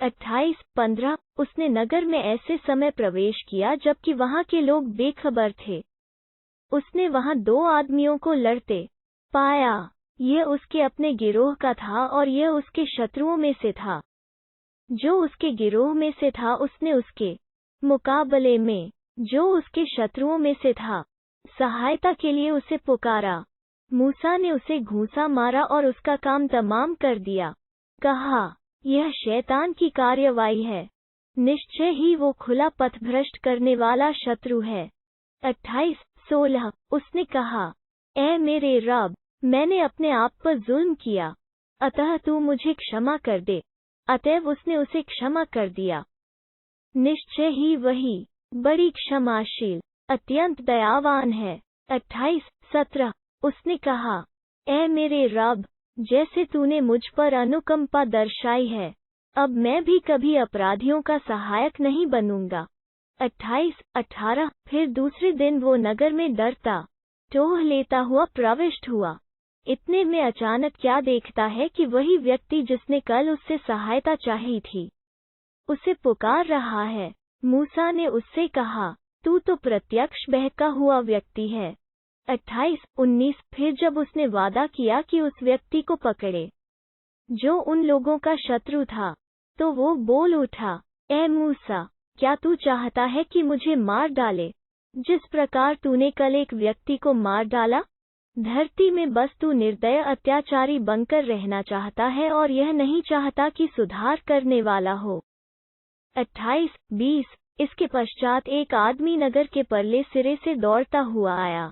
28-15 उसने नगर में ऐसे समय प्रवेश किया जबकि वहां के लोग बेखबर थे। उसने वहां 2 आदमियों को लड़ते पाया। यह उसके अपने गिरोह का था और यह उसके शत्रुओं में से था। जो उसके गिरोह में से था उसने उसके मुकाबले में जो उसके शत्रुओं में से था सहायता के लिए उसे पुकारा। मूसा ने उसे घूंसा मारा और उसका काम तमाम कर दिया। कहा, यह शैतान की कार्यवाही है, निश्चय ही वो खुला पथभ्रष्ट करने वाला शत्रु है। 28-16 उसने कहा, ऐ मेरे रब, मैंने अपने आप पर जुल्म किया, अतः तू मुझे क्षमा कर दे। अतएव उसने उसे क्षमा कर दिया। निश्चय ही वही बड़ी क्षमाशील अत्यंत दयावान है। 28-17 उसने कहा, ऐ मेरे रब, जैसे तूने मुझ पर अनुकंपा दर्शाई है, अब मैं भी कभी अपराधियों का सहायक नहीं बनूंगा। 28-18 फिर दूसरे दिन वो नगर में डरता टोह लेता हुआ प्रविष्ट हुआ। इतने में अचानक क्या देखता है कि वही व्यक्ति जिसने कल उससे सहायता चाही थी उसे पुकार रहा है। मूसा ने उससे कहा, तू तो प्रत्यक्ष बहका हुआ व्यक्ति है। 28-19 फिर जब उसने वादा किया कि उस व्यक्ति को पकड़े जो उन लोगों का शत्रु था, तो वो बोल उठा, ए मूसा, क्या तू चाहता है कि मुझे मार डाले जिस प्रकार तूने कल एक व्यक्ति को मार डाला? धरती में बस तू निर्दय अत्याचारी बनकर रहना चाहता है और यह नहीं चाहता कि सुधार करने वाला हो। 28-20 इसके पश्चात एक आदमी नगर के परले सिरे से दौड़ता हुआ आया।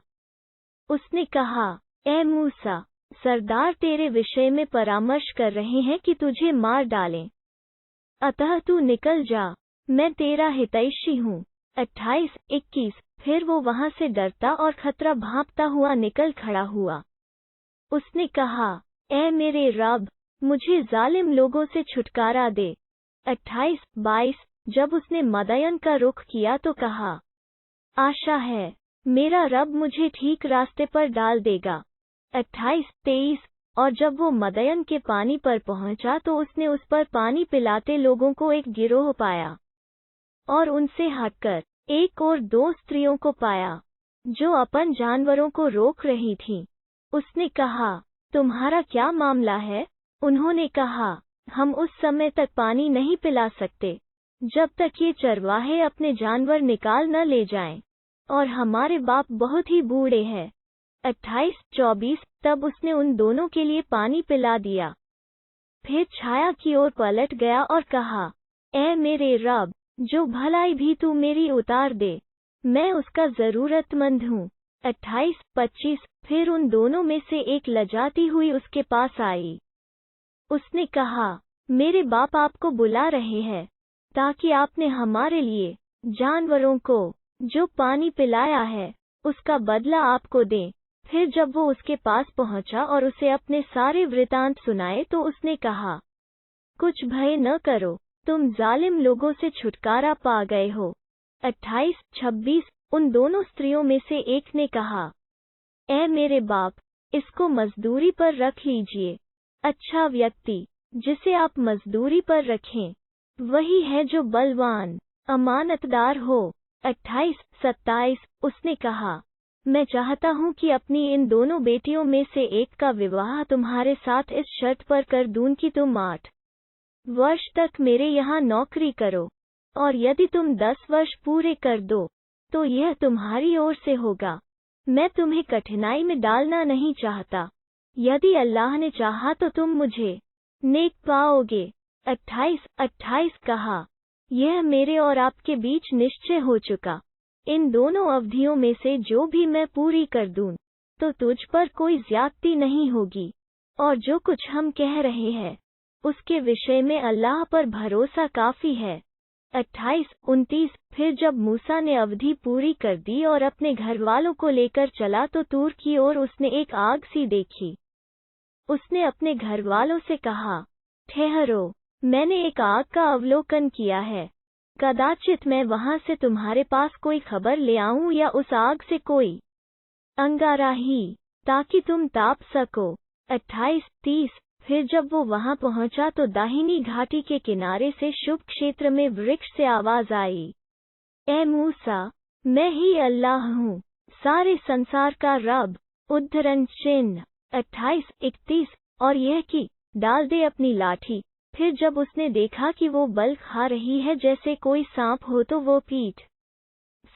उसने कहा, ए मूसा, सरदार तेरे विषय में परामर्श कर रहे हैं कि तुझे मार डालें, अतः तू निकल जा, मैं तेरा हितैषी हूँ। 28-21 फिर वो वहां से डरता और खतरा भांपता हुआ निकल खड़ा हुआ। उसने कहा, ऐ मेरे रब, मुझे जालिम लोगों से छुटकारा दे। 28-22 जब उसने मदयन का रुख किया तो कहा, आशा है, मेरा रब मुझे ठीक रास्ते पर डाल देगा। 28-23 और जब वो मदयन के पानी पर पहुंचा तो उसने उस पर पानी पिलाते लोगों को एक गिरोह पाया और उनसे हटकर एक और 2 स्त्रियों को पाया जो अपन जानवरों को रोक रही थीं। उसने कहा, तुम्हारा क्या मामला है? उन्होंने कहा, हम उस समय तक पानी नहीं पिला सकते जब तक ये चरवाहे अपने जानवर निकाल न ले जाएं, और हमारे बाप बहुत ही बूढ़े हैं। 28-24 तब उसने उन दोनों के लिए पानी पिला दिया। फिर छाया की ओर पलट गया और कहा, ऐ मेरे रब, जो भलाई भी तू मेरी उतार दे, मैं उसका जरूरतमंद हूँ। 28-25 फिर उन दोनों में से एक लजाती हुई उसके पास आई। उसने कहा, मेरे बाप आपको बुला रहे हैं ताकि आपने हमारे लिए जानवरों को जो पानी पिलाया है उसका बदला आपको दें। फिर जब वो उसके पास पहुंचा और उसे अपने सारे वृतांत सुनाए तो उसने कहा, कुछ भय न करो, तुम जालिम लोगों से छुटकारा पा गए हो। 28-26 उन दोनों स्त्रियों में से एक ने कहा, ऐ मेरे बाप, इसको मजदूरी पर रख लीजिए। अच्छा व्यक्ति जिसे आप मजदूरी पर रखें वही है जो बलवान अमानतदार हो। 28-27 उसने कहा, मैं चाहता हूँ कि अपनी इन दोनों बेटियों में से एक का विवाह तुम्हारे साथ इस शर्त पर कर दूं कि तुम 8 वर्ष तक मेरे यहाँ नौकरी करो, और यदि तुम 10 वर्ष पूरे कर दो तो यह तुम्हारी ओर से होगा। मैं तुम्हें कठिनाई में डालना नहीं चाहता। यदि अल्लाह ने चाहा तो तुम मुझे नेक पाओगे। 28-28 कहा, यह मेरे और आपके बीच निश्चय हो चुका। इन दोनों अवधियों में से जो भी मैं पूरी कर दूं तो तुझ पर कोई ज्यादती नहीं होगी, और जो कुछ हम कह रहे हैं उसके विषय में अल्लाह पर भरोसा काफी है। 28-29 फिर जब मूसा ने अवधि पूरी कर दी और अपने घर वालों को लेकर चला तो तूर की ओर उसने एक आग सी देखी। उसने अपने घर वालों से कहा, ठहरो, मैंने एक आग का अवलोकन किया है, कदाचित मैं वहां से तुम्हारे पास कोई खबर ले आऊं या उस आग से कोई अंगारा ही, ताकि तुम ताप सको। 28-30 फिर जब वो वहां पहुंचा तो दाहिनी घाटी के किनारे से शुभ क्षेत्र में वृक्ष से आवाज आई, ए मूसा, मैं ही अल्लाह हूँ, सारे संसार का रब। उद्धरण चिन्ह 28-31। और यह कि डाल दे अपनी लाठी। फिर जब उसने देखा कि वो बल खा रही है जैसे कोई सांप हो तो वो पीठ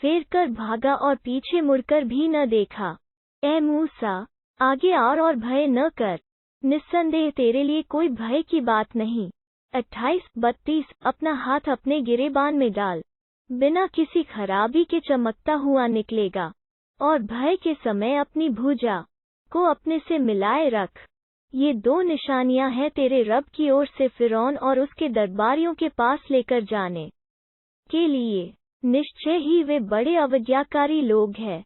फेर कर भागा और पीछे मुड़कर भी न देखा। ए मूसा, आगे और भय न कर, निस्संदेह तेरे लिए कोई भय की बात नहीं। 28-32। अपना हाथ अपने गिरेबान में डाल, बिना किसी खराबी के चमकता हुआ निकलेगा, और भय के समय अपनी भुजा को अपने से मिलाए रख। ये 2 निशानियां हैं तेरे रब की ओर से फिरौन और उसके दरबारियों के पास लेकर जाने के लिए। निश्चय ही वे बड़े अवज्ञाकारी लोग हैं।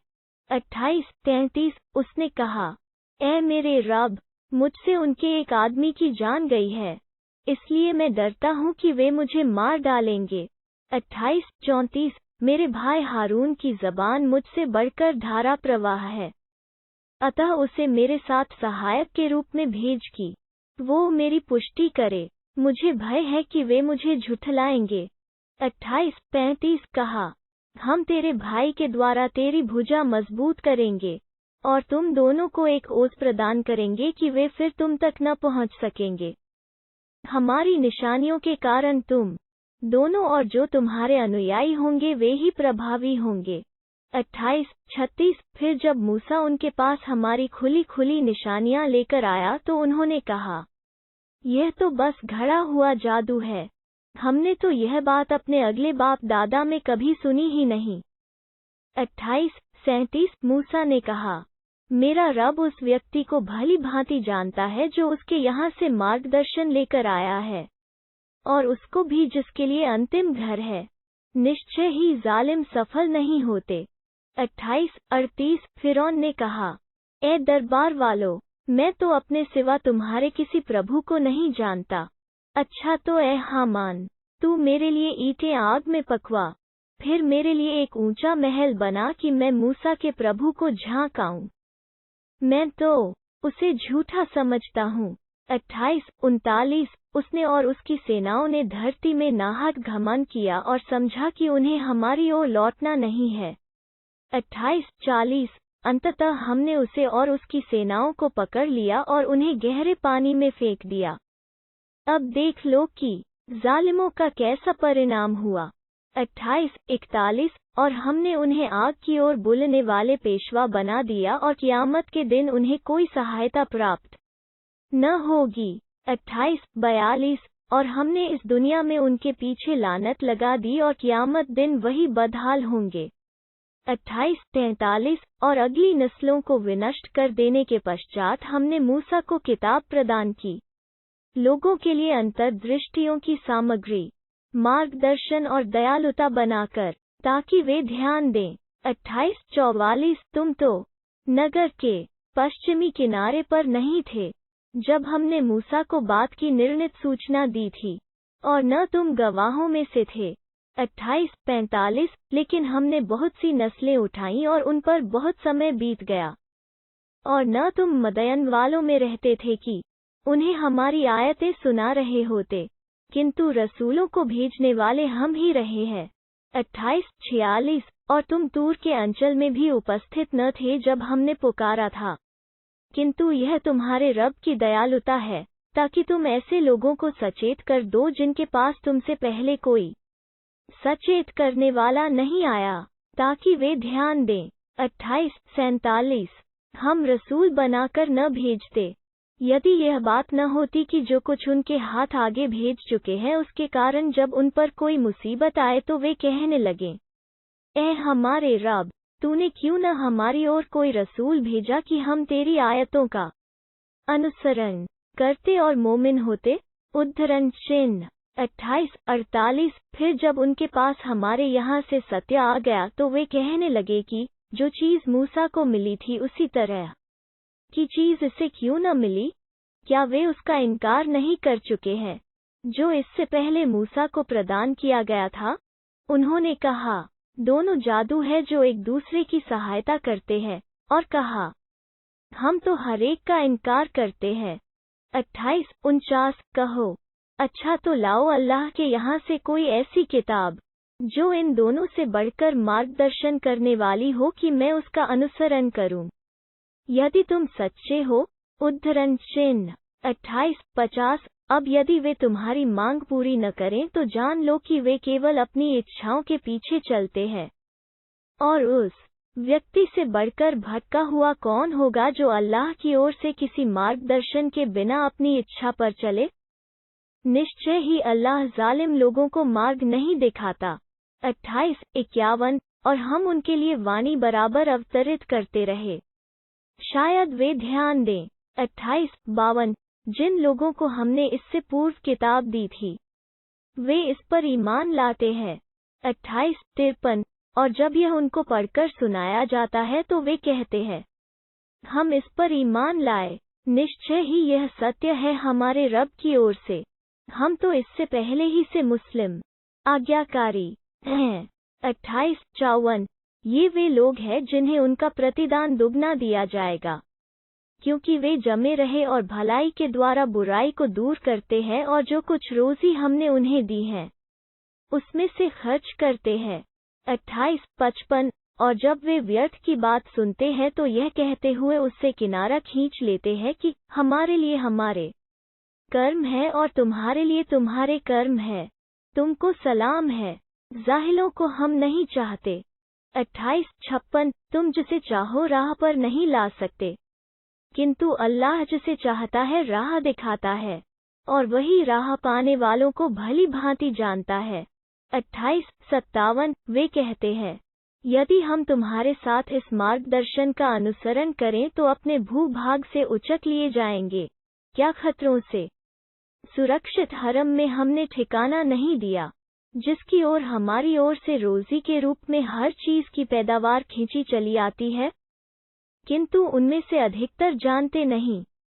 28-33। उसने कहा, ए मेरे रब, मुझसे उनके एक आदमी की जान गई है, इसलिए मैं डरता हूँ कि वे मुझे मार डालेंगे। 28-34। मेरे भाई हारून की ज़बान मुझसे बढ़कर धारा प्रवाह है, अतः उसे मेरे साथ सहायक के रूप में भेज कि वो मेरी पुष्टि करे, मुझे भय है कि वे मुझे झुठलाएंगे। 28-35। कहा, हम तेरे भाई के द्वारा तेरी भुजा मजबूत करेंगे, और तुम दोनों को एक ओस प्रदान करेंगे कि वे फिर तुम तक न पहुंच सकेंगे। हमारी निशानियों के कारण तुम दोनों और जो तुम्हारे अनुयायी होंगे वे ही प्रभावी होंगे। 28-36। फिर जब मूसा उनके पास हमारी खुली खुली निशानियां लेकर आया तो उन्होंने कहा, यह तो बस घड़ा हुआ जादू है, हमने तो यह बात अपने अगले बाप दादा में कभी सुनी ही नहीं। 28-37। मूसा ने कहा, मेरा रब उस व्यक्ति को भली भांति जानता है जो उसके यहाँ से मार्गदर्शन लेकर आया है, और उसको भी जिसके लिए अंतिम घर है। निश्चय ही जालिम सफल नहीं होते। 28-38। फिरौन ने कहा, ए दरबार वालों, मैं तो अपने सिवा तुम्हारे किसी प्रभु को नहीं जानता। अच्छा तो ए हामान, तू मेरे लिए ईंटें आग में पकवा, फिर मेरे लिए एक ऊंचा महल बना कि मैं मूसा के प्रभु को झांकाऊं। मैं तो उसे झूठा समझता हूँ। 28-39। उसने और उसकी सेनाओं ने धरती में नाहक घमंड किया और समझा कि उन्हें हमारी ओर लौटना नहीं है। 28-40। अंततः हमने उसे और उसकी सेनाओं को पकड़ लिया और उन्हें गहरे पानी में फेंक दिया। अब देख लो कि जालिमों का कैसा परिणाम हुआ। 28-41। और हमने उन्हें आग की ओर बुलने वाले पेशवा बना दिया और क़यामत के दिन उन्हें कोई सहायता प्राप्त न होगी। 28-42। और हमने इस दुनिया में उनके पीछे लानत लगा दी और क़यामत दिन वही बदहाल होंगे। 28-43। और अगली नस्लों को विनष्ट कर देने के पश्चात हमने मूसा को किताब प्रदान की, लोगों के लिए अंतर्दृष्टियों की सामग्री, मार्गदर्शन और दयालुता बनाकर, ताकि वे ध्यान दें। 28-44। तुम तो नगर के पश्चिमी किनारे पर नहीं थे जब हमने मूसा को बात की निर्णित सूचना दी थी, और न तुम गवाहों में से थे। 28-45। लेकिन हमने बहुत सी नस्लें उठाईं और उन पर बहुत समय बीत गया, और न तुम मदयन वालों में रहते थे कि उन्हें हमारी आयतें सुना रहे होते, किंतु रसूलों को भेजने वाले हम ही रहे हैं। 28-46। और तुम तूर के अंचल में भी उपस्थित न थे जब हमने पुकारा था, किंतु यह तुम्हारे रब की दयालुता है, ताकि तुम ऐसे लोगों को सचेत कर दो जिनके पास तुमसे पहले कोई सचेत करने वाला नहीं आया, ताकि वे ध्यान दें। 28-47। हम रसूल बनाकर न भेजते, यदि यह बात न होती कि जो कुछ उनके हाथ आगे भेज चुके हैं उसके कारण जब उन पर कोई मुसीबत आए तो वे कहने लगें, ए हमारे रब, तूने क्यों न हमारी ओर कोई रसूल भेजा कि हम तेरी आयतों का अनुसरण करते और मोमिन होते। उद्धरण चिन्ह 28-48। फिर जब उनके पास हमारे यहाँ से सत्य आ गया तो वे कहने लगे कि जो चीज़ मूसा को मिली थी उसी तरह की चीज़ इसे क्यों न मिली? क्या वे उसका इनकार नहीं कर चुके हैं जो इससे पहले मूसा को प्रदान किया गया था? उन्होंने कहा, दोनों जादू है जो एक दूसरे की सहायता करते हैं, और कहा, हम तो हर एक का इनकार करते हैं। 28-49 कहो, अच्छा तो लाओ अल्लाह के यहाँ से कोई ऐसी किताब जो इन दोनों से बढ़कर मार्गदर्शन करने वाली हो कि मैं उसका अनुसरण करूं। यदि तुम सच्चे हो। उद्धरण चिन्ह 28-50 अब यदि वे तुम्हारी मांग पूरी न करें तो जान लो कि वे केवल अपनी इच्छाओं के पीछे चलते हैं। और उस व्यक्ति से बढ़कर भटका हुआ कौन होगा जो अल्लाह की ओर से किसी मार्गदर्शन के बिना अपनी इच्छा पर चले। निश्चय ही अल्लाह जालिम लोगों को मार्ग नहीं दिखाता। 28-51 और हम उनके लिए वाणी बराबर अवतरित करते रहे, शायद वे ध्यान दें। 28-52 जिन लोगों को हमने इससे पूर्व किताब दी थी वे इस पर ईमान लाते हैं। 28-53 और जब यह उनको पढ़कर सुनाया जाता है तो वे कहते हैं, हम इस पर ईमान लाए, निश्चय ही यह सत्य है हमारे रब की ओर से, हम तो इससे पहले ही से मुस्लिम आज्ञाकारी हैं। 28-54 ये वे लोग हैं जिन्हें उनका प्रतिदान दुगना दिया जाएगा, क्योंकि वे जमे रहे और भलाई के द्वारा बुराई को दूर करते हैं और जो कुछ रोज़ी हमने उन्हें दी है उसमें से खर्च करते हैं। 28-55 और जब वे व्यर्थ की बात सुनते हैं तो यह कहते हुए उससे किनारा खींच लेते हैं कि हमारे लिए हमारे कर्म है और तुम्हारे लिए तुम्हारे कर्म है, तुमको सलाम है, जाहिलों को हम नहीं चाहते। 28-56 तुम जिसे चाहो राह पर नहीं ला सकते, किंतु अल्लाह जिसे चाहता है राह दिखाता है, और वही राह पाने वालों को भली भांति जानता है। 28-57 वे कहते हैं, यदि हम तुम्हारे साथ इस मार्गदर्शन का अनुसरण करें तो अपने भूभाग से उचक लिए जाएंगे, क्या खतरों से सुरक्षित हरम में हमने ठिकाना नहीं दिया, जिसकी ओर हमारी ओर से रोजी के रूप में हर चीज की पैदावार खींची चली आती है, किंतु उनमें से अधिकतर जानते नहीं।